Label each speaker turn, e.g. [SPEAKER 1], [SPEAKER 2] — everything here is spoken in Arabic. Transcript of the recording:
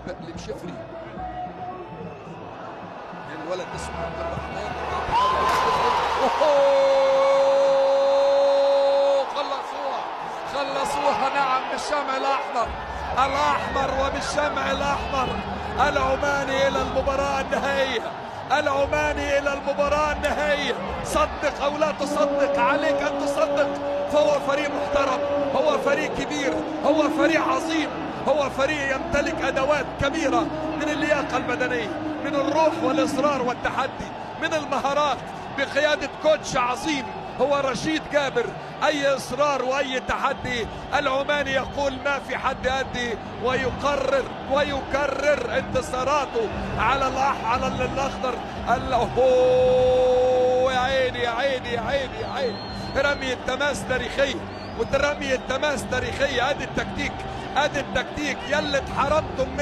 [SPEAKER 1] لمشفري. الولد اسمه عبد الرحمن. خلصوها نعم بالشمع الأحمر. وبالشمع الأحمر العماني إلى المباراة النهائية. صدق أو لا تصدق، عليك أن تصدق، فهو فريق محترم، هو فريق كبير، هو فريق عظيم، هو فريق يمتلك أدوات كبيرة من اللياقة البدنية، من الروح والإصرار والتحدي، من المهارات، بقيادة كوتش عظيم هو رشيد جابر. أي إصرار وأي تحدي، العماني يقول ما في حد يأدي، ويكرر انتصاراته على الأخضر. يا عيني يا عيني يا عيني يا عيني، رمية تماس تاريخية، ادي التكتيك يلي اتحرمتم منه.